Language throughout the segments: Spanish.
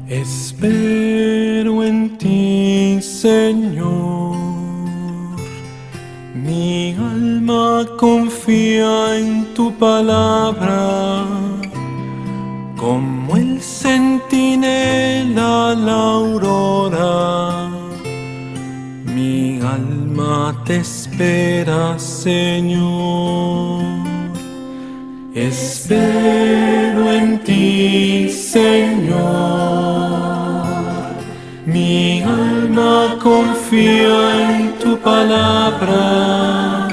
Espero en ti, Señor. Mi alma confía en tu palabra, como el centinela la aurora. Mi alma te espera, Señor. Espero en ti, Señor. Mi alma confía en tu palabra,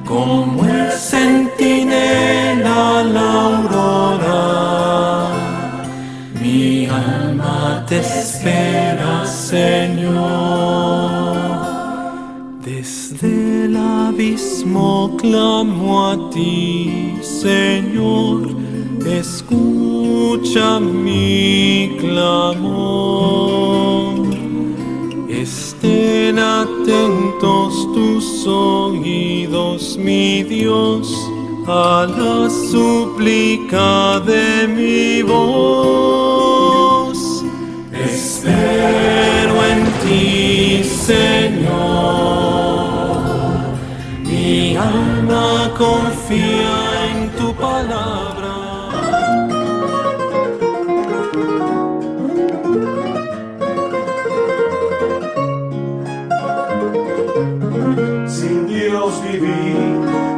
como el centinela la aurora. Mi alma te espera, Señor. Desde el abismo clamo a ti, Señor, escucha mi clamor. Estén atentos tus oídos, mi Dios, a la súplica de mi voz. Espero en ti, Señor. Mi alma confía en tu palabra. Sin Dios viví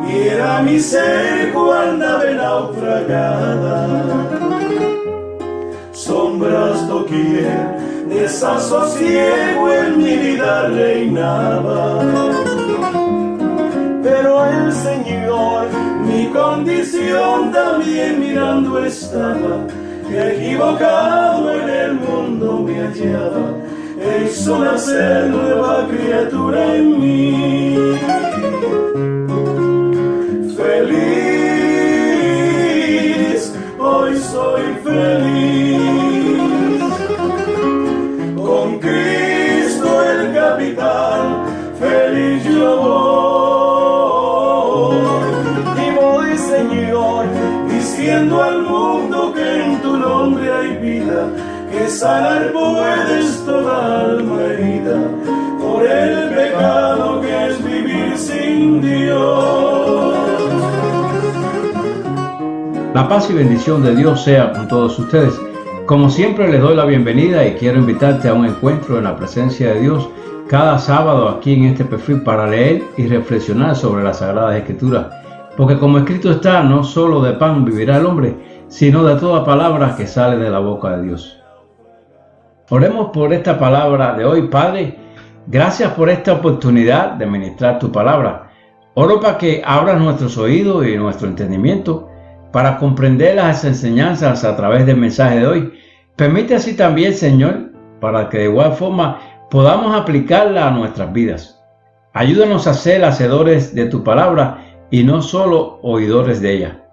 y era mi ser cual nave naufragada. Sombras doquier, desasosiego en mi vida reinaba. Pero el Señor mi condición también mirando estaba, que equivocado en el mundo me hallaba, e hizo nacer nueva criatura en mí. Feliz, hoy soy feliz, con Cristo el capitán, feliz yo voy. Y voy, Señor, diciendo al mundo que en tu nombre hay vida, que sanar puedes toda alma herida, por el pecado que es vivir sin Dios. La paz y bendición de Dios sea con todos ustedes. Como siempre les doy la bienvenida y quiero invitarte a un encuentro en la presencia de Dios cada sábado aquí en este perfil para leer y reflexionar sobre las Sagradas Escrituras. Porque como escrito está, no solo de pan vivirá el hombre, sino de toda palabra que sale de la boca de Dios. Oremos por esta palabra de hoy. Padre, gracias por esta oportunidad de ministrar tu palabra. Oro para que abras nuestros oídos y nuestro entendimiento para comprender las enseñanzas a través del mensaje de hoy. Permite así también, Señor, para que de igual forma podamos aplicarla a nuestras vidas. Ayúdanos a ser hacedores de tu palabra y no solo oidores de ella.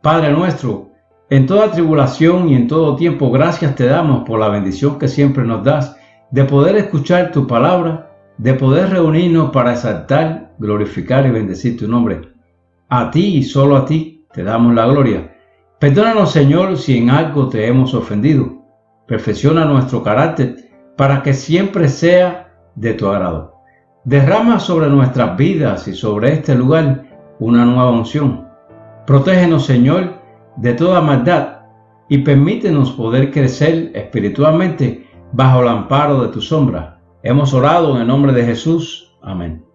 Padre nuestro, en toda tribulación y en todo tiempo, gracias te damos por la bendición que siempre nos das de poder escuchar tu palabra, de poder reunirnos para exaltar, glorificar y bendecir tu nombre. A ti y solo a ti te damos la gloria. Perdónanos, Señor, si en algo te hemos ofendido. Perfecciona nuestro carácter para que siempre sea de tu agrado. Derrama sobre nuestras vidas y sobre este lugar una nueva unción. Protégenos, Señor, de toda maldad y permítenos poder crecer espiritualmente bajo el amparo de tu sombra. Hemos orado en el nombre de Jesús. Amén.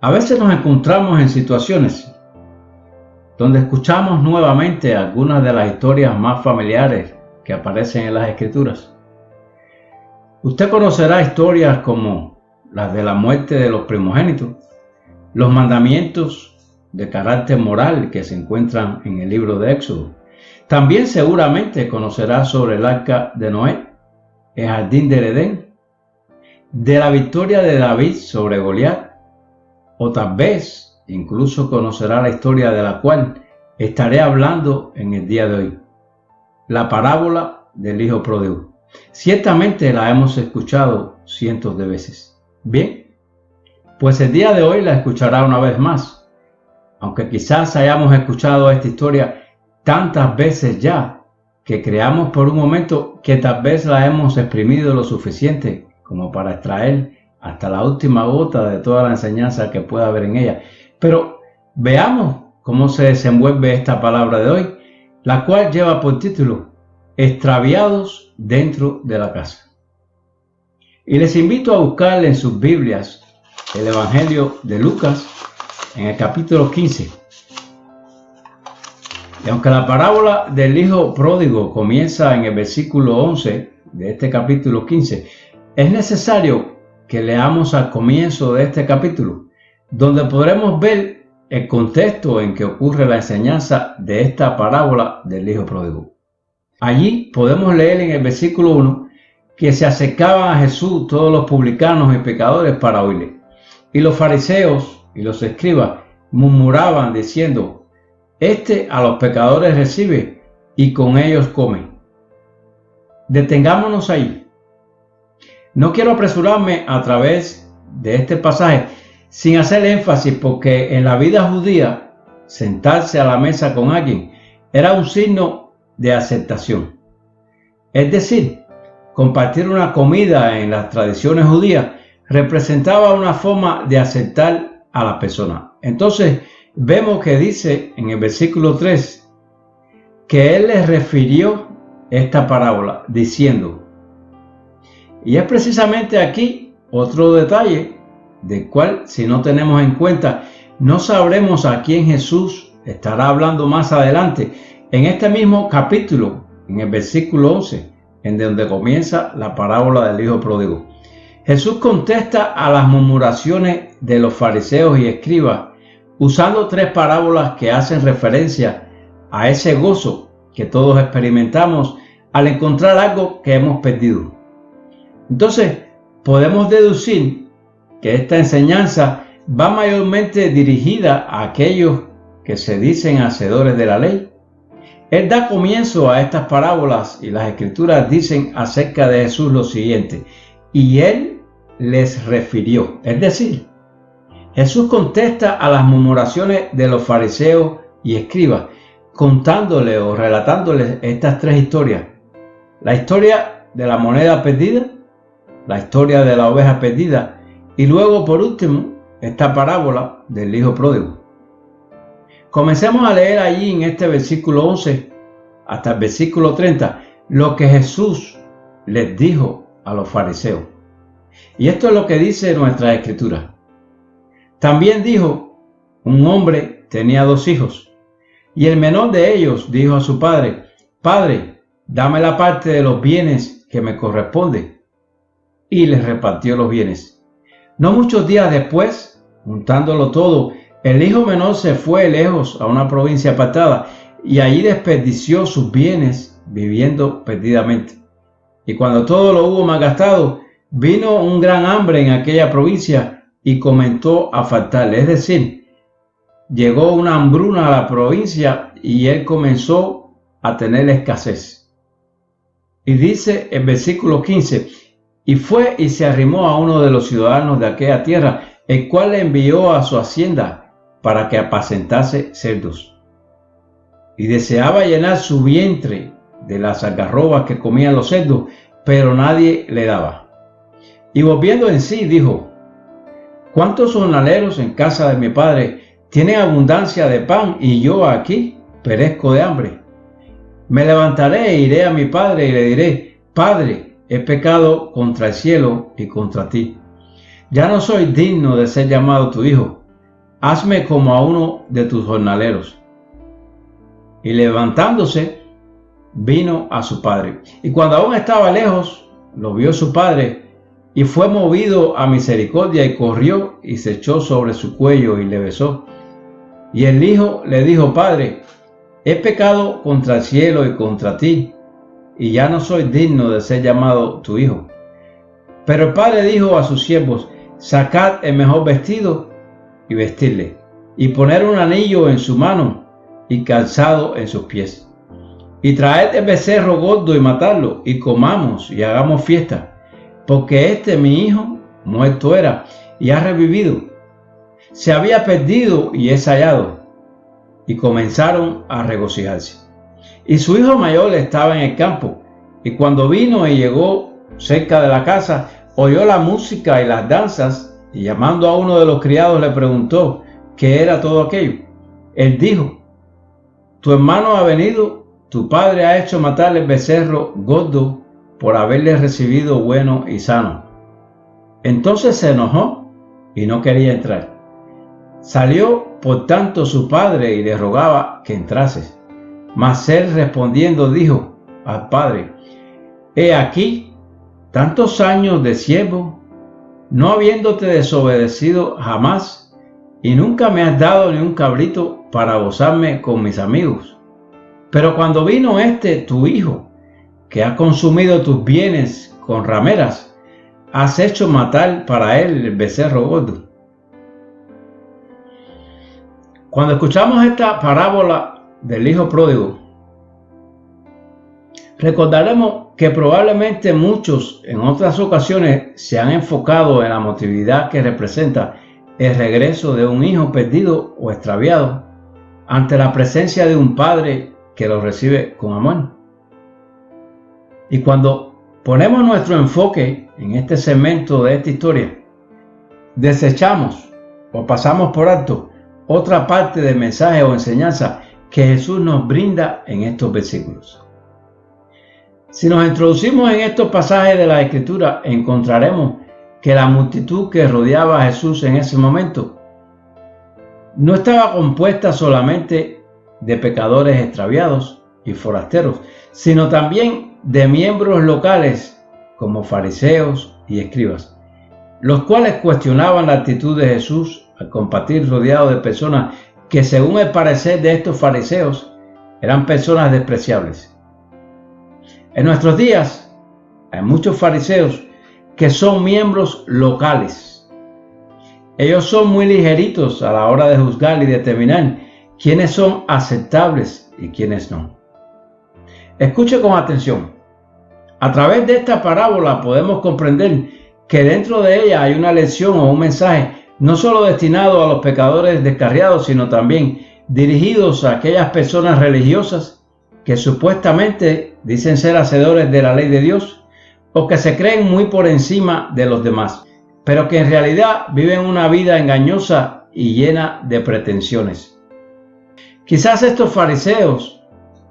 A veces nos encontramos en situaciones donde escuchamos nuevamente algunas de las historias más familiares que aparecen en las Escrituras. Usted conocerá historias como las de la muerte de los primogénitos, los mandamientos de carácter moral que se encuentran en el libro de Éxodo. También seguramente conocerá sobre el arca de Noé, el jardín del Edén, de la victoria de David sobre Goliat, o tal vez incluso conocerá la historia de la cual estaré hablando en el día de hoy. la parábola del hijo pródigo. Ciertamente la hemos escuchado cientos de veces. Bien, pues el día de hoy la escuchará una vez más. Aunque quizás hayamos escuchado esta historia tantas veces ya, que creamos por un momento que tal vez la hemos exprimido lo suficiente como para extraer hasta la última gota de toda la enseñanza que pueda haber en ella. Pero veamos cómo se desenvuelve esta palabra de hoy, la cual lleva por título Extraviados dentro de la casa. Y les invito a buscar en sus Biblias el Evangelio de Lucas en el capítulo 15. Y aunque la parábola del hijo pródigo comienza en el versículo 11 de este capítulo 15, es necesario que leamos al comienzo de este capítulo, donde podremos ver el contexto en que ocurre la enseñanza de esta parábola del hijo pródigo. Allí podemos leer en el versículo 1 que se acercaban a Jesús todos los publicanos y pecadores para oírle. Y los fariseos y los escribas murmuraban diciendo: Este a los pecadores recibe y con ellos come. Detengámonos ahí. No quiero apresurarme a través de este pasaje sin hacer énfasis, porque en la vida judía sentarse a la mesa con alguien era un signo de aceptación. Es decir, compartir una comida en las tradiciones judías representaba una forma de aceptar a la persona. Entonces, vemos que dice en el versículo 3 que él les refirió esta parábola diciendo, y es precisamente aquí otro detalle del cual, si no tenemos en cuenta, no sabremos a quién Jesús estará hablando más adelante en este mismo capítulo, en el versículo 11, en donde comienza la parábola del hijo pródigo. Jesús contesta a las murmuraciones de los fariseos y escribas usando tres parábolas que hacen referencia a ese gozo que todos experimentamos al encontrar algo que hemos perdido. Entonces, podemos deducir que esta enseñanza va mayormente dirigida a aquellos que se dicen hacedores de la ley. Él da comienzo a estas parábolas y las Escrituras dicen acerca de Jesús lo siguiente: y él les refirió, es decir, Jesús contesta a las murmuraciones de los fariseos y escribas, contándole o relatándoles estas tres historias. La historia de la moneda perdida, la historia de la oveja perdida y luego, por último, esta parábola del hijo pródigo. Comencemos a leer allí en este versículo 11 hasta el versículo 30 lo que Jesús les dijo a los fariseos. Y esto es lo que dice nuestra Escritura. También dijo: un hombre tenía 2 hijos, y el menor de ellos dijo a su padre: Padre, dame la parte de los bienes que me corresponde. Y les repartió los bienes. No muchos días después, juntándolo todo, el hijo menor se fue lejos a una provincia apartada, y allí desperdició sus bienes viviendo perdidamente. Y cuando todo lo hubo malgastado, vino un gran hambre en aquella provincia, y comenzó a faltarle, es decir, llegó una hambruna a la provincia y él comenzó a tener escasez. Y dice el versículo 15, y fue y se arrimó a uno de los ciudadanos de aquella tierra, el cual le envió a su hacienda para que apacentase cerdos. Y deseaba llenar su vientre de las algarrobas que comían los cerdos, pero nadie le daba. Y volviendo en sí, dijo: ¿cuántos jornaleros en casa de mi padre tienen abundancia de pan y yo aquí perezco de hambre? Me levantaré e iré a mi padre y le diré: Padre, he pecado contra el cielo y contra ti. Ya no soy digno de ser llamado tu hijo. Hazme como a uno de tus jornaleros. Y levantándose, vino a su padre. Y cuando aún estaba lejos, lo vio su padre, y fue movido a misericordia, y corrió y se echó sobre su cuello y le besó. Y el hijo le dijo: Padre, he pecado contra el cielo y contra ti, y ya no soy digno de ser llamado tu hijo. Pero el padre dijo a sus siervos: Sacad el mejor vestido y vestirle, y poner un anillo en su mano y calzado en sus pies, y traed el becerro gordo y matadlo, y comamos y hagamos fiesta, porque este mi hijo muerto era y ha revivido, se había perdido y es hallado. Y comenzaron a regocijarse. Y su hijo mayor estaba en el campo, y cuando vino y llegó cerca de la casa, oyó la música y las danzas, y llamando a uno de los criados le preguntó qué era todo aquello. Él dijo: tu hermano ha venido, tu padre ha hecho matar el becerro gordo por haberle recibido bueno y sano. Entonces se enojó y no quería entrar. Salió por tanto su padre y le rogaba que entrase. Mas él respondiendo dijo al padre: he aquí tantos años de siervo, no habiéndote desobedecido jamás, y nunca me has dado ni un cabrito para gozarme con mis amigos. Pero cuando vino tu hijo, que ha consumido tus bienes con rameras, has hecho matar para él el becerro gordo. Cuando escuchamos esta parábola del hijo pródigo, recordaremos que probablemente muchos en otras ocasiones se han enfocado en la emotividad que representa el regreso de un hijo perdido o extraviado ante la presencia de un padre que lo recibe con amor. Y cuando ponemos nuestro enfoque en este segmento de esta historia, desechamos o pasamos por alto otra parte del mensaje o enseñanza que Jesús nos brinda en estos versículos. Si nos introducimos en estos pasajes de la Escritura, encontraremos que la multitud que rodeaba a Jesús en ese momento no estaba compuesta solamente de pecadores extraviados y forasteros, sino también de miembros locales como fariseos y escribas, los cuales cuestionaban la actitud de Jesús al compartir rodeado de personas que, según el parecer de estos fariseos, eran personas despreciables. En nuestros días hay muchos fariseos que son miembros locales. Ellos son muy ligeritos a la hora de juzgar y determinar quiénes son aceptables y quiénes no. Escuche con atención. A través de esta parábola podemos comprender que dentro de ella hay una lección o un mensaje no solo destinado a los pecadores descarriados, sino también dirigidos a aquellas personas religiosas que supuestamente dicen ser hacedores de la ley de Dios o que se creen muy por encima de los demás, pero que en realidad viven una vida engañosa y llena de pretensiones. Quizás estos fariseos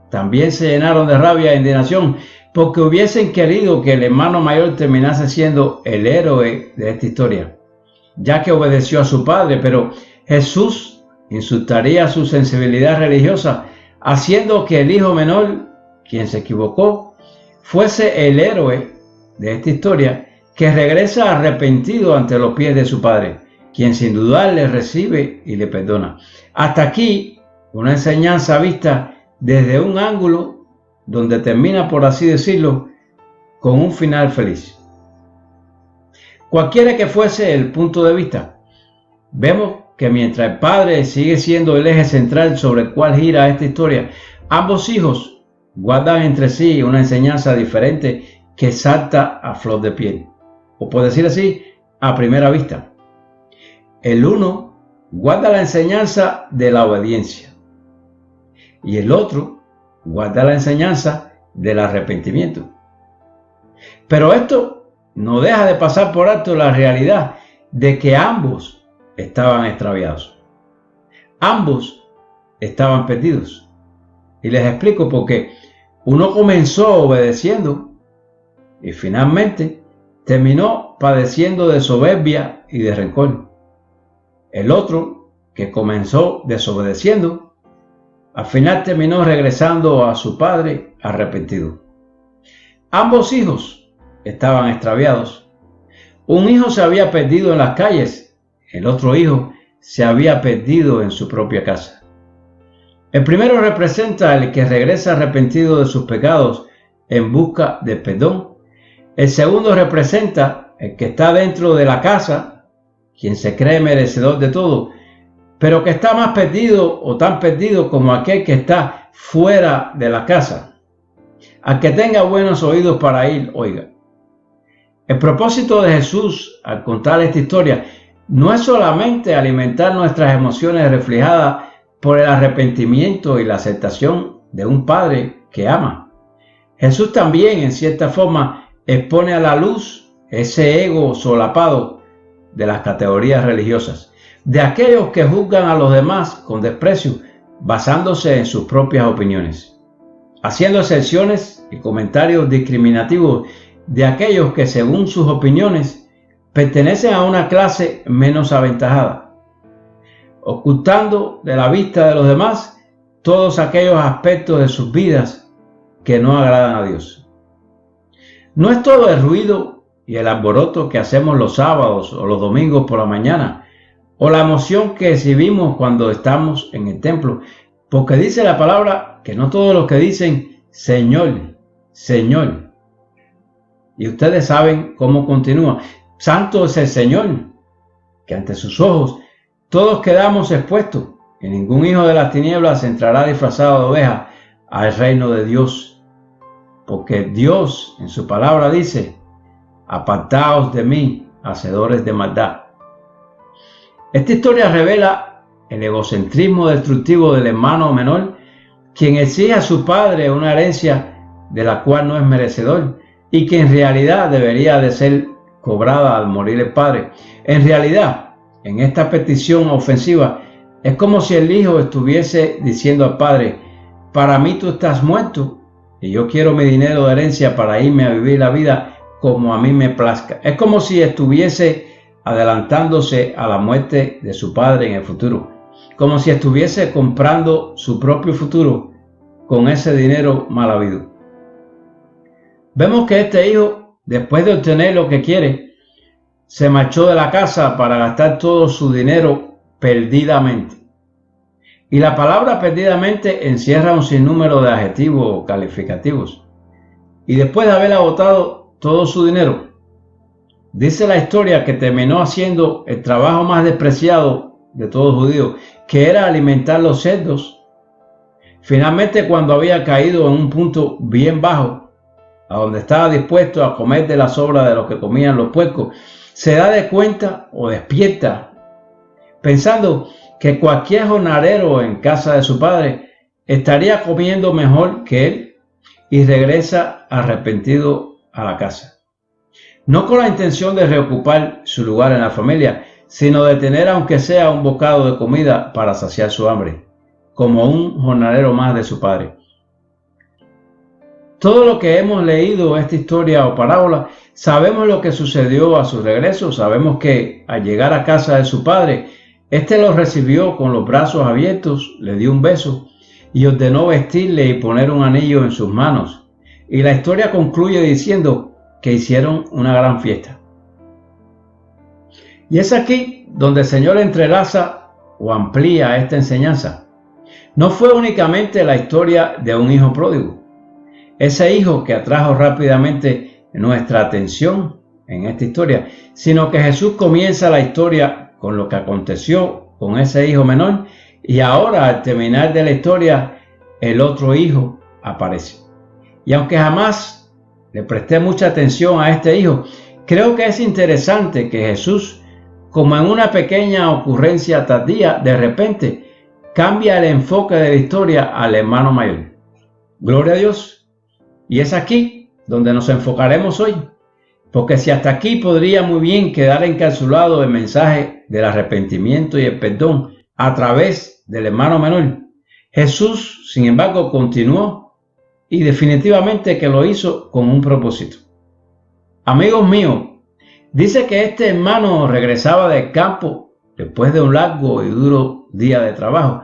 también se llenaron de rabia e indignación porque hubiesen querido que el hermano mayor terminase siendo el héroe de esta historia, ya que obedeció a su padre, pero Jesús insultaría su sensibilidad religiosa, haciendo que el hijo menor, quien se equivocó, fuese el héroe de esta historia, que regresa arrepentido ante los pies de su padre, quien sin dudar le recibe y le perdona. Hasta aquí una enseñanza vista desde un ángulo donde termina, por así decirlo, con un final feliz. Cualquiera que fuese el punto de vista, vemos que mientras el padre sigue siendo el eje central sobre el cual gira esta historia, ambos hijos guardan entre sí una enseñanza diferente que salta a flor de piel, o por decir así, a primera vista. El uno guarda la enseñanza de la obediencia y el otro guarda la enseñanza del arrepentimiento. Pero esto no deja de pasar por alto la realidad de que ambos estaban extraviados. Ambos estaban perdidos. Y les explico por qué. Uno comenzó obedeciendo y finalmente terminó padeciendo de soberbia y de rencor. El otro, que comenzó desobedeciendo, al final terminó regresando a su padre arrepentido. Ambos hijos estaban extraviados. Un hijo se había perdido en las calles, el otro hijo se había perdido en su propia casa. El primero representa al que regresa arrepentido de sus pecados en busca de perdón. El segundo representa el que está dentro de la casa, quien se cree merecedor de todo, pero que está más perdido o tan perdido como aquel que está fuera de la casa, Al que tenga buenos oídos para ir, oiga. El propósito de Jesús al contar esta historia no es solamente alimentar nuestras emociones reflejadas por el arrepentimiento y la aceptación de un Padre que ama. Jesús también, en cierta forma, expone a la luz ese ego solapado de las categorías religiosas, de aquellos que juzgan a los demás con desprecio, basándose en sus propias opiniones, haciendo excepciones y comentarios discriminativos de aquellos que, según sus opiniones, pertenecen a una clase menos aventajada, ocultando de la vista de los demás todos aquellos aspectos de sus vidas que no agradan a Dios. No es todo el ruido y el alboroto que hacemos los sábados o los domingos por la mañana, o la emoción que recibimos cuando estamos en el templo, porque dice la palabra que no todos los que dicen Señor, Señor. Y ustedes saben cómo continúa. Santo es el Señor, que ante sus ojos todos quedamos expuestos, y ningún hijo de las tinieblas entrará disfrazado de oveja al reino de Dios. Porque Dios en su palabra dice, apartaos de mí, hacedores de maldad. Esta historia revela el egocentrismo destructivo del hermano menor, quien exige a su padre una herencia de la cual no es merecedor y que en realidad debería de ser cobrada al morir el padre. En realidad, en esta petición ofensiva, es como si el hijo estuviese diciendo al padre, para mí tú estás muerto y yo quiero mi dinero de herencia para irme a vivir la vida como a mí me plazca. Es como si estuviese adelantándose a la muerte de su padre en el futuro, como si estuviese comprando su propio futuro con ese dinero mal habido. Vemos que este hijo, después de obtener lo que quiere, se marchó de la casa para gastar todo su dinero perdidamente. Y la palabra perdidamente encierra un sinnúmero de adjetivos calificativos. Y después de haber agotado todo su dinero, dice la historia que terminó haciendo el trabajo más despreciado de todo judío, que era alimentar los cerdos. Finalmente, cuando había caído en un punto bien bajo, a donde estaba dispuesto a comer de las sobras de lo que comían los puercos, se da de cuenta o despierta, pensando que cualquier jornalero en casa de su padre estaría comiendo mejor que él, y regresa arrepentido a la casa. No con la intención de reocupar su lugar en la familia, sino de tener aunque sea un bocado de comida para saciar su hambre, como un jornalero más de su padre. Todo lo que hemos leído esta historia o parábola, sabemos lo que sucedió a su regreso. Sabemos que al llegar a casa de su padre, éste lo recibió con los brazos abiertos, le dio un beso y ordenó vestirle y poner un anillo en sus manos. Y la historia concluye diciendo que hicieron una gran fiesta. Y es aquí donde el Señor entrelaza o amplía esta enseñanza. No fue únicamente la historia de un hijo pródigo, ese hijo que atrajo rápidamente nuestra atención en esta historia, sino que Jesús comienza la historia con lo que aconteció con ese hijo menor, y ahora al terminar de la historia el otro hijo aparece. Y aunque jamás le presté mucha atención a este hijo, creo que es interesante que Jesús, como en una pequeña ocurrencia tardía, de repente cambia el enfoque de la historia al hermano mayor. Gloria a Dios. Y es aquí donde nos enfocaremos hoy, porque si hasta aquí podría muy bien quedar encapsulado el mensaje del arrepentimiento y el perdón a través del hermano menor, Jesús, sin embargo, continuó y definitivamente que lo hizo con un propósito. Amigos míos, dice que este hermano regresaba del campo después de un largo y duro día de trabajo.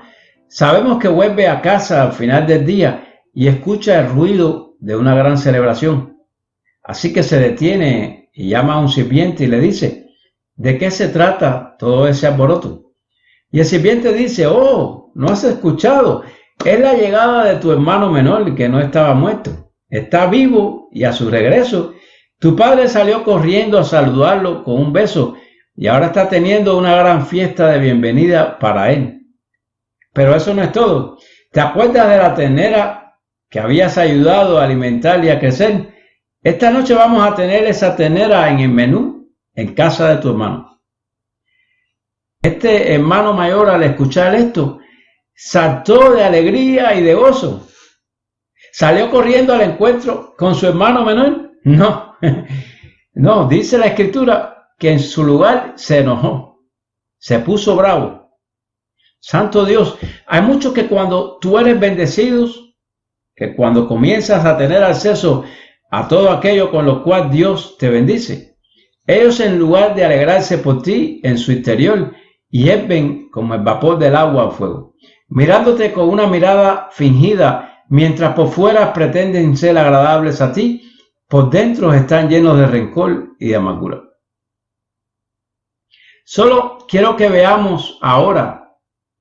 Sabemos que vuelve a casa al final del día y escucha el ruido de una gran celebración. Así que se detiene y llama a un sirviente y le dice, ¿de qué se trata todo ese alboroto? Y el sirviente dice, oh, ¿no has escuchado? Es la llegada de tu hermano menor que no estaba muerto. Está vivo y a su regreso, tu padre salió corriendo a saludarlo con un beso y ahora está teniendo una gran fiesta de bienvenida para él. Pero eso no es todo. ¿Te acuerdas de la ternera que habías ayudado a alimentar y a crecer, esta noche vamos a tener esa ternera en el menú en casa de tu hermano. Este hermano mayor, al escuchar esto, saltó de alegría y de gozo. ¿Salió corriendo al encuentro con su hermano menor? No, no, dice la Escritura que en su lugar se enojó, se puso bravo. Santo Dios, hay muchos que cuando tú eres bendecidos, que cuando comienzas a tener acceso a todo aquello con lo cual Dios te bendice, ellos en lugar de alegrarse por ti en su interior, hierven como el vapor del agua al fuego, mirándote con una mirada fingida, mientras por fuera pretenden ser agradables a ti, por dentro están llenos de rencor y de amargura. Solo quiero que veamos ahora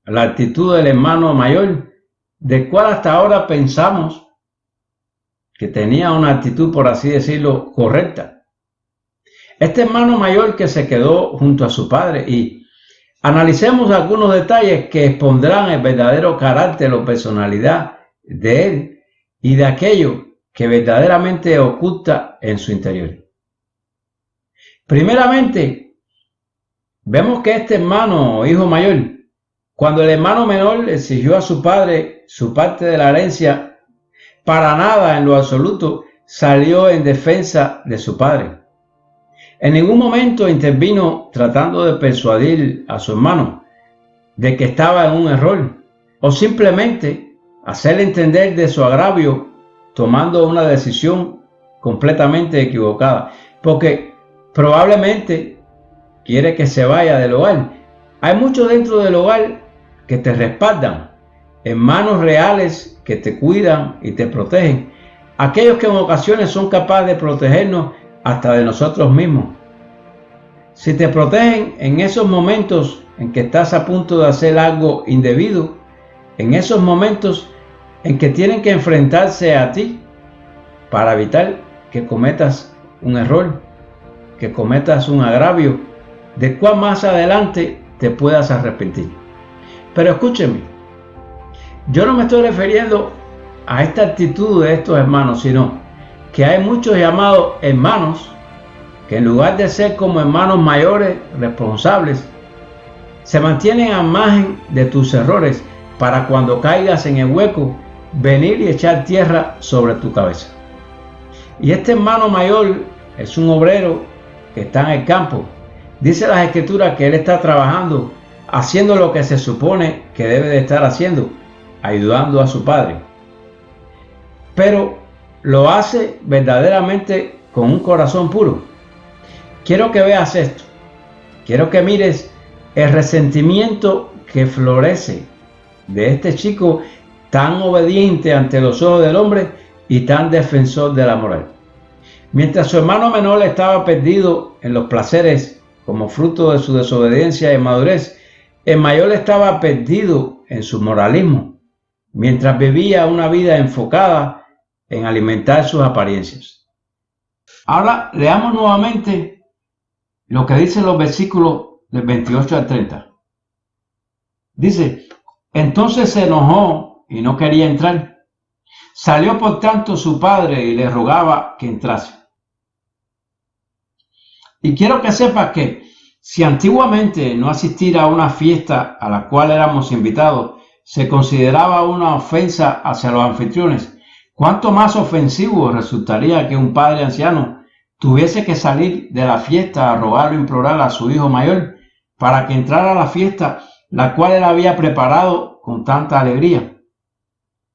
la actitud del hermano mayor, del cual hasta ahora pensamos que tenía una actitud, por así decirlo, correcta. Este hermano mayor que se quedó junto a su padre, y analicemos algunos detalles que expondrán el verdadero carácter o personalidad de él y de aquello que verdaderamente oculta en su interior. Primeramente, vemos que este hermano o hijo mayor, cuando el hermano menor exigió a su padre su parte de la herencia, para nada en lo absoluto salió en defensa de su padre. En ningún momento intervino tratando de persuadir a su hermano de que estaba en un error, o simplemente hacerle entender de su agravio tomando una decisión completamente equivocada, porque probablemente quiere que se vaya del hogar. Hay muchos dentro del hogar que te respaldan, hermanos reales que te cuidan y te protegen, aquellos que en ocasiones son capaces de protegernos hasta de nosotros mismos. Si te protegen en esos momentos en que estás a punto de hacer algo indebido, en esos momentos en que tienen que enfrentarse a ti para evitar que cometas un error, que cometas un agravio, de cual más adelante te puedas arrepentir. Pero escúcheme, yo no me estoy refiriendo a esta actitud de estos hermanos, sino que hay muchos llamados hermanos que en lugar de ser como hermanos mayores responsables, se mantienen al margen de tus errores para cuando caigas en el hueco, venir y echar tierra sobre tu cabeza. Y este hermano mayor es un obrero que está en el campo. Dice las Escrituras que él está trabajando, haciendo lo que se supone que debe de estar haciendo, ayudando a su padre. Pero lo hace verdaderamente con un corazón puro. Quiero que veas esto. Quiero que mires el resentimiento que florece de este chico tan obediente ante los ojos del hombre y tan defensor de la moral. Mientras su hermano menor estaba perdido en los placeres como fruto de su desobediencia y madurez, el mayor estaba perdido en su moralismo, mientras vivía una vida enfocada en alimentar sus apariencias. Ahora leamos nuevamente lo que dicen los versículos del 28 al 30. Dice: entonces se enojó y no quería entrar. Salió por tanto su padre y le rogaba que entrase. Y quiero que sepas que si antiguamente no asistir a una fiesta a la cual éramos invitados se consideraba una ofensa hacia los anfitriones, ¿cuánto más ofensivo resultaría que un padre anciano tuviese que salir de la fiesta a rogar o implorar a su hijo mayor para que entrara a la fiesta, la cual él había preparado con tanta alegría?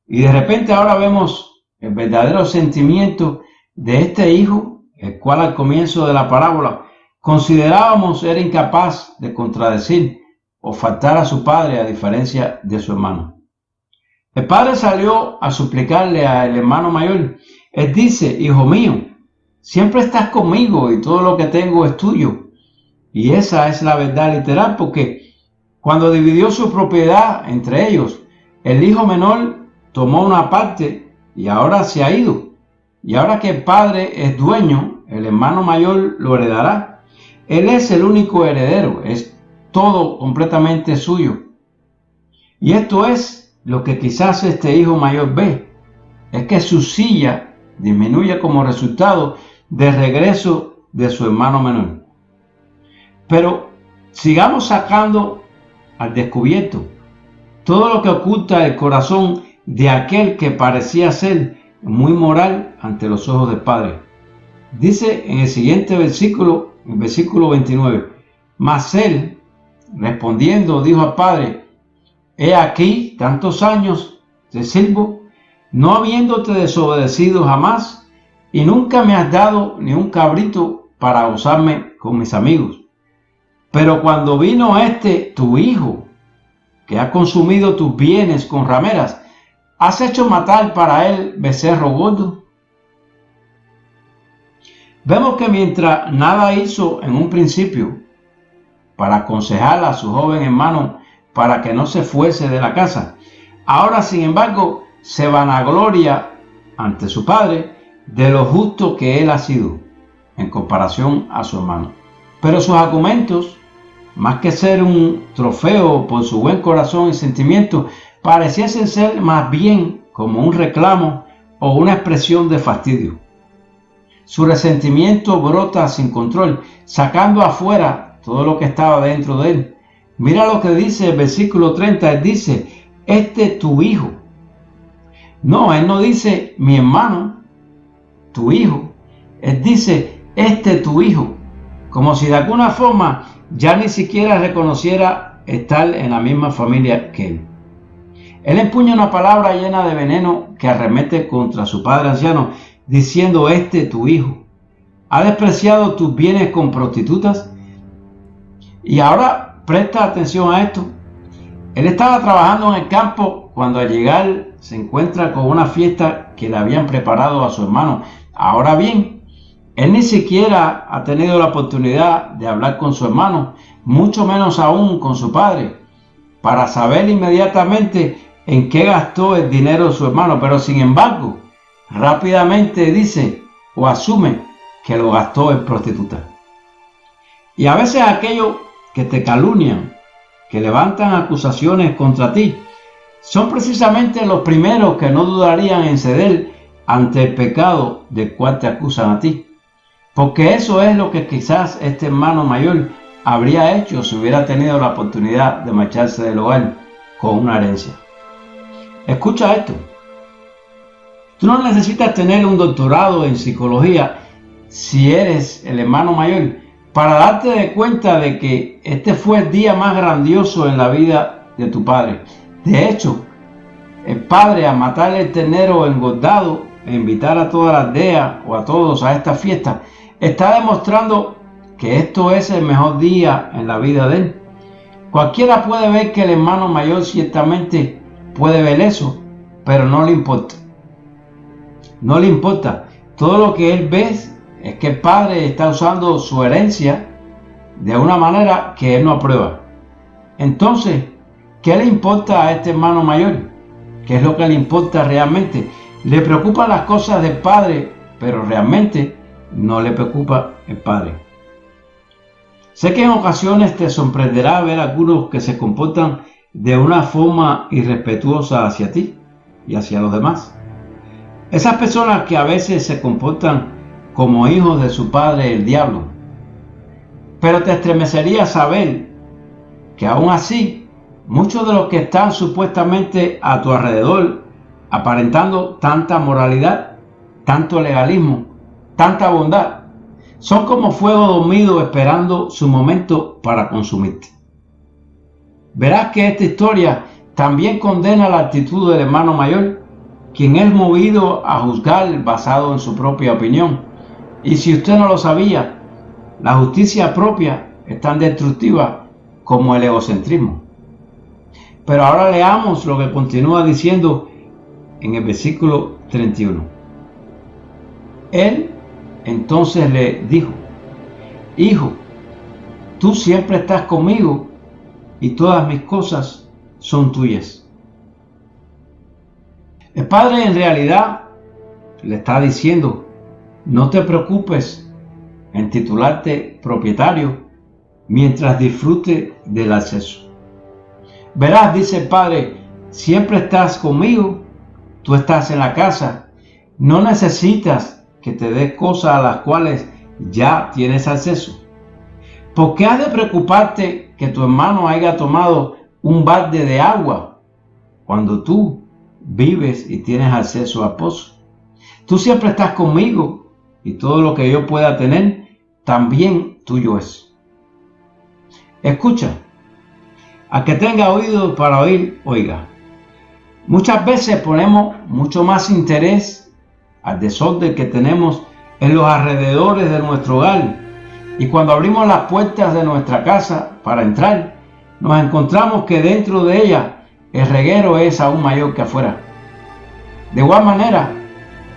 Y de repente ahora vemos el verdadero sentimiento de este hijo, el cual al comienzo de la parábola considerábamos era incapaz de contradecir o faltar a su padre, a diferencia de su hermano. El padre salió a suplicarle al hermano mayor. Él dice: hijo mío, siempre estás conmigo y todo lo que tengo es tuyo. Y esa es la verdad literal, porque cuando dividió su propiedad entre ellos, el hijo menor tomó una parte y ahora se ha ido. Y ahora que el padre es dueño, el hermano mayor lo heredará. Él es el único heredero, es todo completamente suyo. Y esto es lo que quizás este hijo mayor ve. es que su silla disminuye como resultado del regreso de su hermano menor. Pero sigamos sacando al descubierto todo lo que oculta el corazón de aquel que parecía ser muy moral ante los ojos del Padre. Dice en el siguiente versículo, el versículo 29, mas él, respondiendo, dijo al Padre, he aquí tantos años te sirvo, no habiéndote desobedecido jamás, y nunca me has dado ni un cabrito para gozarme con mis amigos. Pero cuando vino tu hijo, que ha consumido tus bienes con rameras, ¿has hecho matar para él becerro gordo? Vemos que mientras nada hizo en un principio para aconsejar a su joven hermano para que no se fuese de la casa, ahora sin embargo se vanagloria ante su padre de lo justo que él ha sido en comparación a su hermano. Pero sus argumentos, más que ser un trofeo por su buen corazón y sentimiento, pareciesen ser más bien como un reclamo o una expresión de fastidio. Su resentimiento brota sin control, sacando afuera todo lo que estaba dentro de él. Mira lo que dice el versículo 30, él dice, tu hijo. No, él no dice mi hermano, tu hijo. Él dice, tu hijo, como si de alguna forma ya ni siquiera reconociera estar en la misma familia que él. Él empuña una palabra llena de veneno que arremete contra su padre anciano, diciendo, tu hijo, ha despreciado tus bienes con prostitutas. Y ahora presta atención a esto. Él estaba trabajando en el campo cuando al llegar se encuentra con una fiesta que le habían preparado a su hermano. Ahora bien, él ni siquiera ha tenido la oportunidad de hablar con su hermano, mucho menos aún con su padre, para saber inmediatamente en qué gastó el dinero de su hermano. Pero sin embargo, rápidamente dice o asume que lo gastó en prostitutas. Y a veces aquellos que te calumnian, que levantan acusaciones contra ti, son precisamente los primeros que no dudarían en ceder ante el pecado del cual te acusan a ti. Porque eso es lo que quizás este hermano mayor habría hecho si hubiera tenido la oportunidad de marcharse del hogar con una herencia. Escucha esto. Tú no necesitas tener un doctorado en psicología si eres el hermano mayor para darte de cuenta de que este fue el día más grandioso en la vida de tu padre. De hecho, el padre, al matar el ternero engordado e invitar a toda la aldea o a todos a esta fiesta, está demostrando que esto es el mejor día en la vida de él. Cualquiera puede ver que el hermano mayor ciertamente puede ver eso, pero no le importa. No le importa. Todo lo que él ve es que el padre está usando su herencia de una manera que él no aprueba. Entonces, ¿qué le importa a este hermano mayor? ¿Qué es lo que le importa realmente? Le preocupan las cosas del padre, pero realmente no le preocupa el padre. Sé que en ocasiones te sorprenderá ver a algunos que se comportan de una forma irrespetuosa hacia ti y hacia los demás. Esas personas que a veces se comportan como hijos de su padre el diablo. Pero te estremecería saber que aún así, muchos de los que están supuestamente a tu alrededor, aparentando tanta moralidad, tanto legalismo, tanta bondad, son como fuego dormido esperando su momento para consumirte. Verás que esta historia también condena la actitud del hermano mayor, quien es movido a juzgar basado en su propia opinión. Y si usted no lo sabía, la justicia propia es tan destructiva como el egocentrismo. Pero ahora leamos lo que continúa diciendo en el versículo 31. Él entonces le dijo: Hijo, tú siempre estás conmigo y todas mis cosas son tuyas. El padre en realidad le está diciendo: no te preocupes en titularte propietario mientras disfrute del acceso. Verás, dice el padre, siempre estás conmigo tú estás en la casa, no necesitas que te dé cosas a las cuales ya tienes acceso. ¿Por qué has de preocuparte que tu hermano haya tomado un balde de agua cuando tú vives y tienes acceso al pozo? Tú siempre estás conmigo y todo lo que yo pueda tener también tuyo es. Escucha, al que tenga oídos para oír, oiga. Muchas veces ponemos mucho más interés al desorden que tenemos en los alrededores de nuestro hogar, y cuando abrimos las puertas de nuestra casa para entrar, nos encontramos que dentro de ella el reguero es aún mayor que afuera. De igual manera,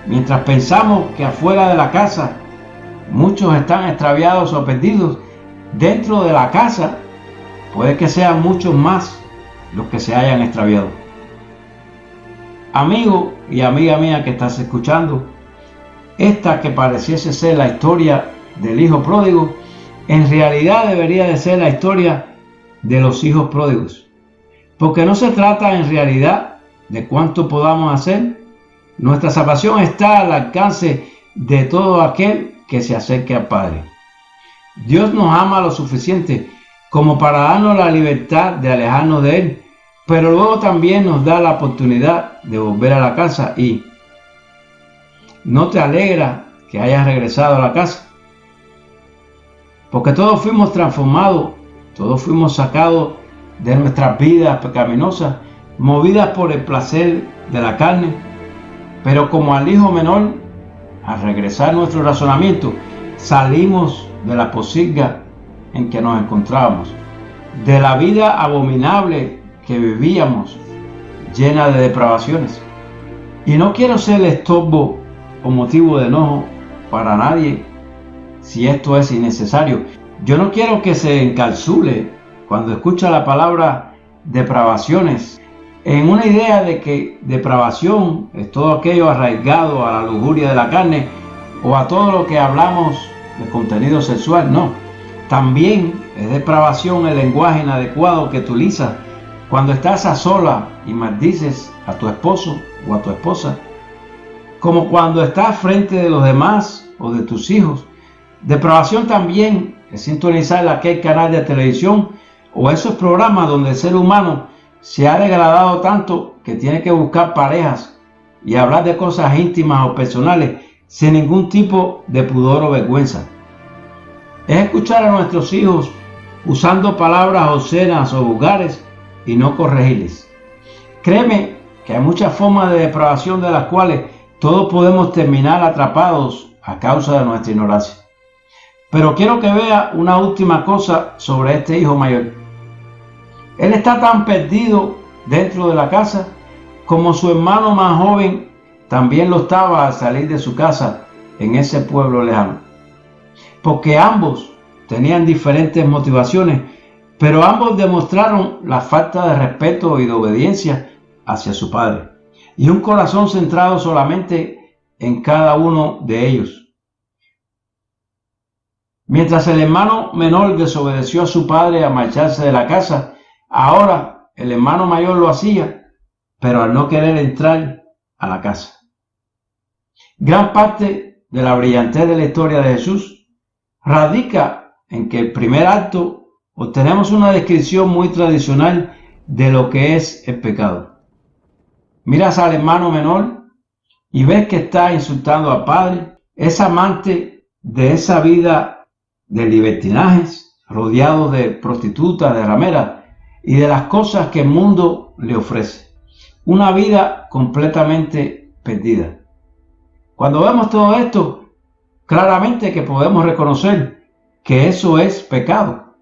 mientras pensamos que afuera de la casa muchos están extraviados o perdidos, dentro de la casa puede que sean muchos más los que se hayan extraviado. Amigo y amiga mía que estás escuchando, esta que pareciese ser la historia del hijo pródigo, en realidad debería de ser la historia de los hijos pródigos, porque no se trata en realidad de cuánto podamos hacer. Nuestra salvación está al alcance de todo aquel que se acerque al Padre. Dios nos ama lo suficiente como para darnos la libertad de alejarnos de Él, pero luego también nos da la oportunidad de volver a la casa. Y ¿no te alegra que hayas regresado a la casa? Porque todos fuimos transformados, todos fuimos sacados de nuestras vidas pecaminosas, movidas por el placer de la carne. Pero como al hijo menor, al regresar nuestro razonamiento, salimos de la posilga en que nos encontrábamos, de la vida abominable que vivíamos, llena de depravaciones. Y no quiero ser estorbo o motivo de enojo para nadie si esto es innecesario. Yo no quiero que se encapsule cuando escucha la palabra depravaciones en una idea de que depravación es todo aquello arraigado a la lujuria de la carne o a todo lo que hablamos de contenido sexual. No, también es depravación el lenguaje inadecuado que utilizas cuando estás a sola y maldices a tu esposo o a tu esposa, como cuando estás frente de los demás o de tus hijos. Depravación también es sintonizar aquel canal de televisión o esos programas donde el ser humano se ha degradado tanto que tiene que buscar parejas y hablar de cosas íntimas o personales sin ningún tipo de pudor o vergüenza. Es escuchar a nuestros hijos usando palabras obscenas o vulgares y no corregirles. Créeme que hay muchas formas de depravación de las cuales todos podemos terminar atrapados a causa de nuestra ignorancia. Pero quiero que vea una última cosa sobre este hijo mayor. Él está tan perdido dentro de la casa como su hermano más joven también lo estaba al salir de su casa en ese pueblo lejano. Porque ambos tenían diferentes motivaciones, pero ambos demostraron la falta de respeto y de obediencia hacia su padre, y un corazón centrado solamente en cada uno de ellos. Mientras el hermano menor desobedeció a su padre a marcharse de la casa, ahora el hermano mayor lo hacía, pero al no querer entrar a la casa. Gran parte de la brillantez de la historia de Jesús radica en que el primer acto obtenemos una descripción muy tradicional de lo que es el pecado. Miras al hermano menor y ves que está insultando al padre, es amante de esa vida de libertinajes, rodeado de prostitutas, de rameras y de las cosas que el mundo le ofrece. Una vida completamente perdida. Cuando vemos todo esto, claramente que podemos reconocer que eso es pecado.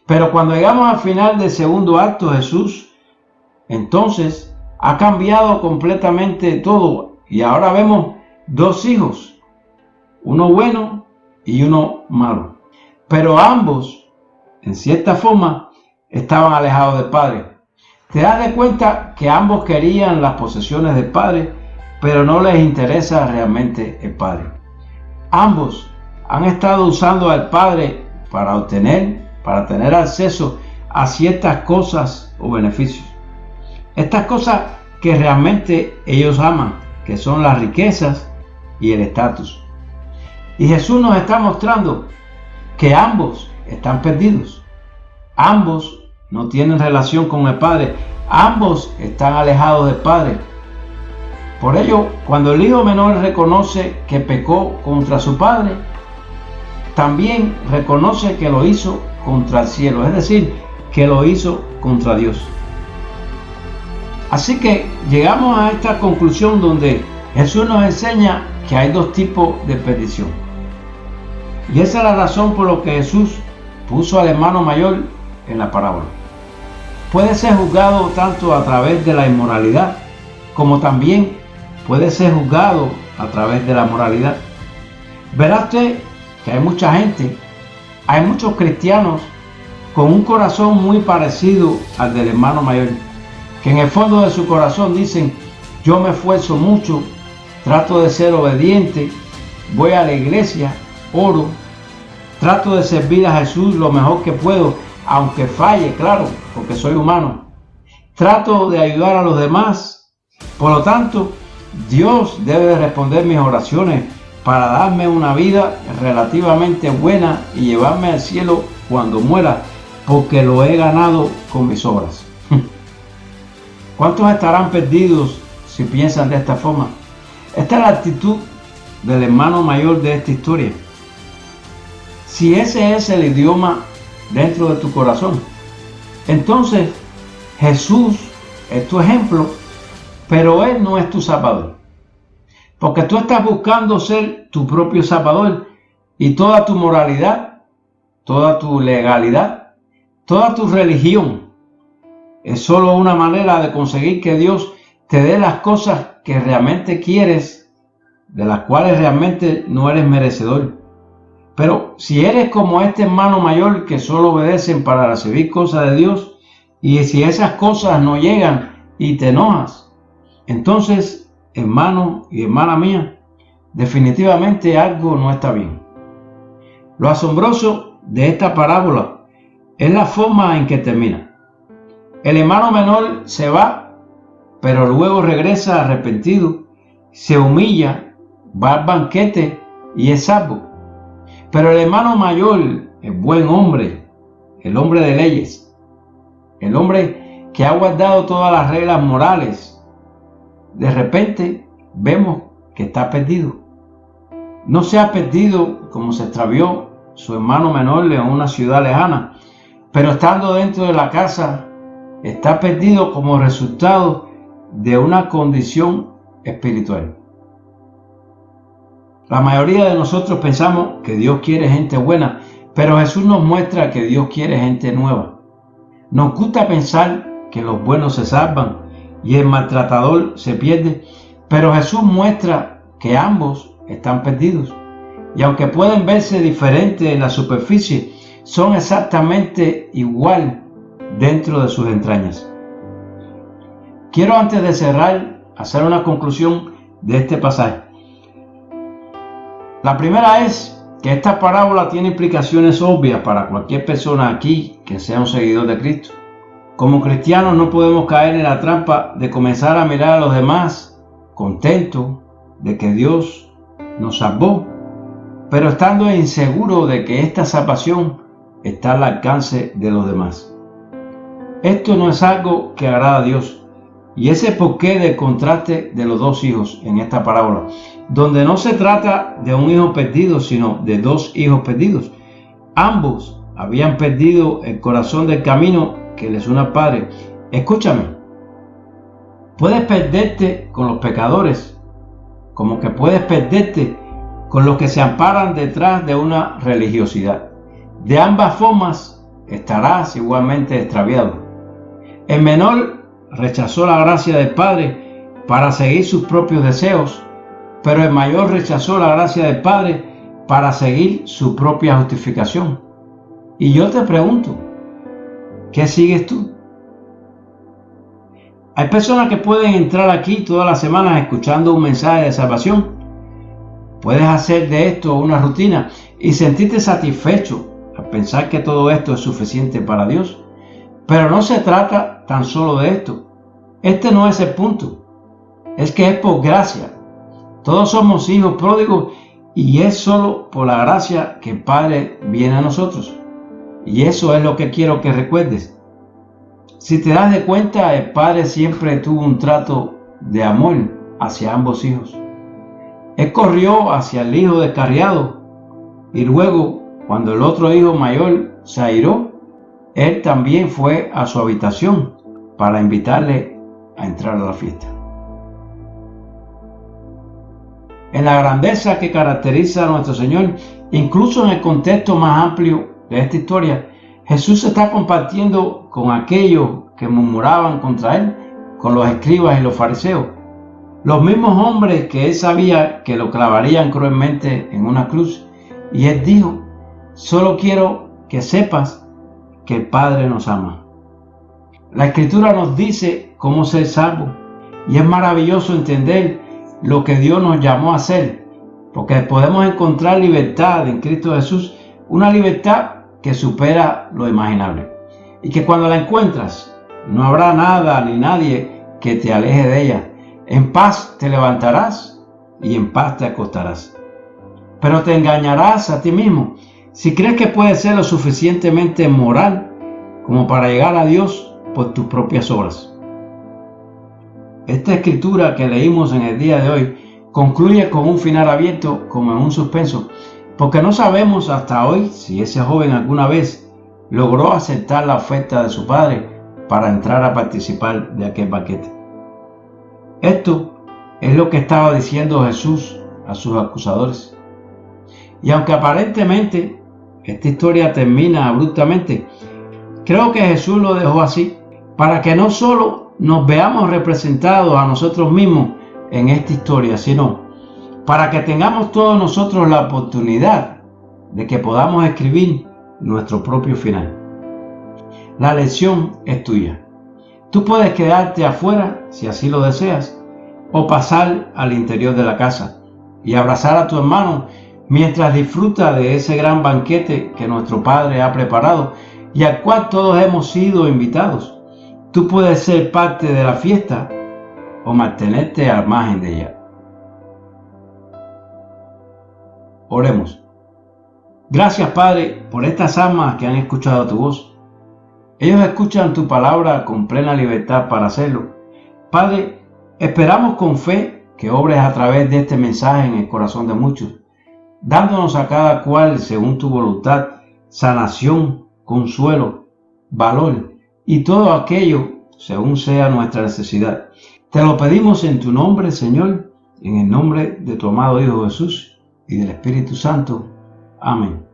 Pero cuando llegamos al final del segundo acto, Jesús entonces ha cambiado completamente todo y ahora vemos dos hijos, uno bueno y uno malo. Pero ambos, en cierta forma, estaban alejados del Padre. Te das de cuenta que ambos querían las posesiones del Padre, pero no les interesa realmente el Padre. Ambos han estado usando al Padre para tener acceso a ciertas cosas o beneficios. Estas cosas que realmente ellos aman, que son las riquezas y el estatus. Y Jesús nos está mostrando que ambos están perdidos. Ambos no tienen relación con el Padre. Ambos están alejados del Padre. Por ello, cuando el hijo menor reconoce que pecó contra su padre, también reconoce que lo hizo contra el cielo, es decir, que lo hizo contra Dios. Así que llegamos a esta conclusión donde Jesús nos enseña que hay dos tipos de perdición. Y esa es la razón por la que Jesús puso al hermano mayor en la parábola. Puede ser juzgado tanto a través de la inmoralidad como también puede ser juzgado a través de la moralidad. Verá usted que hay mucha gente, hay muchos cristianos con un corazón muy parecido al del hermano mayor, que en el fondo de su corazón dicen: yo me esfuerzo mucho, trato de ser obediente, voy a la iglesia, oro, trato de servir a Jesús lo mejor que puedo, aunque falle, claro, porque soy humano. Trato de ayudar a los demás, por lo tanto, Dios debe responder mis oraciones para darme una vida relativamente buena y llevarme al cielo cuando muera, porque lo he ganado con mis obras. ¿Cuántos estarán perdidos si piensan de esta forma? Esta es la actitud del hermano mayor de esta historia. Si ese es el idioma dentro de tu corazón, entonces Jesús es tu ejemplo, pero Él no es tu Salvador. Porque tú estás buscando ser tu propio Salvador y toda tu moralidad, toda tu legalidad, toda tu religión es solo una manera de conseguir que Dios te dé las cosas que realmente quieres, de las cuales realmente no eres merecedor. Pero si eres como este hermano mayor que solo obedecen para recibir cosas de Dios, y si esas cosas no llegan y te enojas, entonces, hermano y hermana mía, definitivamente algo no está bien. Lo asombroso de esta parábola es la forma en que termina. El hermano menor se va, pero luego regresa arrepentido, se humilla, va al banquete y es salvo. Pero el hermano mayor, el buen hombre, el hombre de leyes, el hombre que ha guardado todas las reglas morales, de repente vemos que está perdido. No se ha perdido como se extravió su hermano menor en una ciudad lejana, pero estando dentro de la casa, está perdido como resultado de una condición espiritual. La mayoría de nosotros pensamos que Dios quiere gente buena, pero Jesús nos muestra que Dios quiere gente nueva. Nos gusta pensar que los buenos se salvan y el maltratador se pierde, pero Jesús muestra que ambos están perdidos. Y aunque pueden verse diferentes en la superficie, son exactamente igual dentro de sus entrañas. Quiero, antes de cerrar, hacer una conclusión de este pasaje. La primera es que esta parábola tiene implicaciones obvias para cualquier persona aquí que sea un seguidor de Cristo. Como cristianos no podemos caer en la trampa de comenzar a mirar a los demás contentos de que Dios nos salvó, pero estando inseguros de que esta salvación está al alcance de los demás. Esto no es algo que agrada a Dios, y ese porqué del contraste de los dos hijos en esta parábola, donde no se trata de un hijo perdido, sino de dos hijos perdidos. Ambos habían perdido el corazón del camino que les une al Padre. Escúchame, puedes perderte con los pecadores, como que puedes perderte con los que se amparan detrás de una religiosidad. De ambas formas estarás igualmente extraviado. El menor rechazó la gracia del Padre para seguir sus propios deseos, pero el mayor rechazó la gracia del Padre para seguir su propia justificación. Y yo te pregunto, ¿qué sigues tú? Hay personas que pueden entrar aquí todas las semanas escuchando un mensaje de salvación. Puedes hacer de esto una rutina y sentirte satisfecho al pensar que todo esto es suficiente para Dios. Pero no se trata tan solo de esto. Este no es el punto. Es que es por gracia. Todos somos hijos pródigos y es solo por la gracia que el Padre viene a nosotros. Y eso es lo que quiero que recuerdes. Si te das de cuenta, el Padre siempre tuvo un trato de amor hacia ambos hijos. Él corrió hacia el hijo descarriado y luego, cuando el otro hijo mayor se airó, él también fue a su habitación para invitarle a entrar a la fiesta. En la grandeza que caracteriza a nuestro Señor, incluso en el contexto más amplio de esta historia, Jesús está compartiendo con aquellos que murmuraban contra él, con los escribas y los fariseos, los mismos hombres que él sabía que lo clavarían cruelmente en una cruz. Y él dijo: solo quiero que sepas que el Padre nos ama. La Escritura nos dice cómo ser salvos, y es maravilloso entender lo que Dios nos llamó a hacer, porque podemos encontrar libertad en Cristo Jesús, una libertad que supera lo imaginable, y que cuando la encuentras no habrá nada ni nadie que te aleje de ella. En paz te levantarás y en paz te acostarás. Pero te engañarás a ti mismo si crees que puedes ser lo suficientemente moral como para llegar a Dios por tus propias obras. Esta escritura que leímos en el día de hoy concluye con un final abierto, como en un suspenso, porque no sabemos hasta hoy si ese joven alguna vez logró aceptar la oferta de su padre para entrar a participar de aquel banquete. Esto es lo que estaba diciendo Jesús a sus acusadores. Y aunque aparentemente esta historia termina abruptamente, creo que Jesús lo dejó así para que no solo nos veamos representados a nosotros mismos en esta historia, sino para que tengamos todos nosotros la oportunidad de que podamos escribir nuestro propio final. La lección es tuya. Tú puedes quedarte afuera si así lo deseas, o pasar al interior de la casa y abrazar a tu hermano mientras disfruta de ese gran banquete que nuestro Padre ha preparado y al cual todos hemos sido invitados. Tú puedes ser parte de la fiesta o mantenerte al margen de ella. Oremos. Gracias, Padre, por estas almas que han escuchado tu voz. Ellos escuchan tu palabra con plena libertad para hacerlo. Padre, esperamos con fe que obres a través de este mensaje en el corazón de muchos, dándonos a cada cual, según tu voluntad, sanación, consuelo, valor y todo aquello según sea nuestra necesidad. Te lo pedimos en tu nombre, Señor, en el nombre de tu amado Hijo Jesús y del Espíritu Santo. Amén.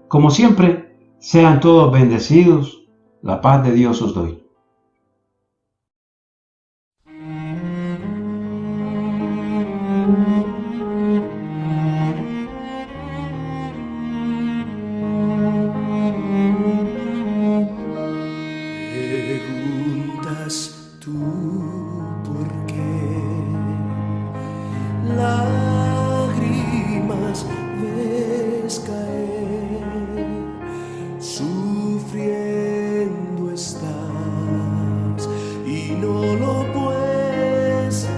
Como siempre, sean todos bendecidos. La paz de Dios os doy. Preguntas tú por qué lágrimas ves caer, sufriendo estás y no lo puedes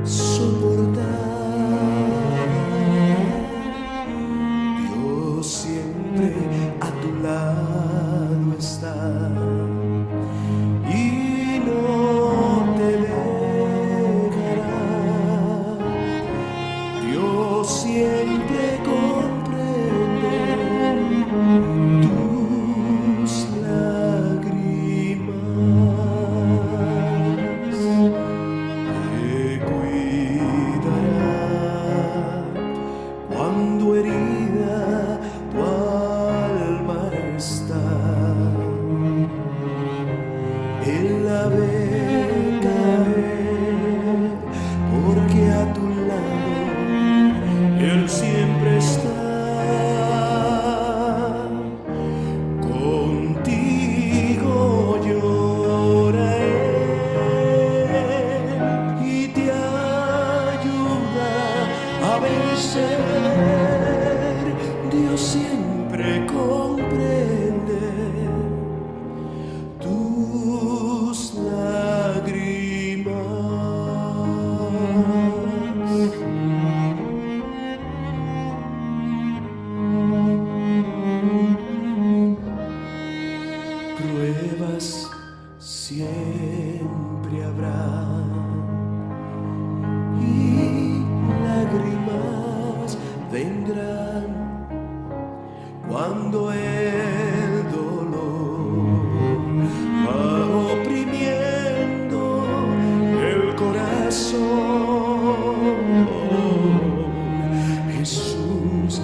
soportar. Dios siempre a tu lado está y no te dejará. Dios siempre comprende tus lágrimas, te cuidará cuando herida tu alma está. Él la ve caer porque a tu lado Él siempre está. Contigo llora Él y te ayuda a vencer. Dios siempre comprende tus lágrimas. vendrán cuando el dolor va oprimiendo el corazón. Jesús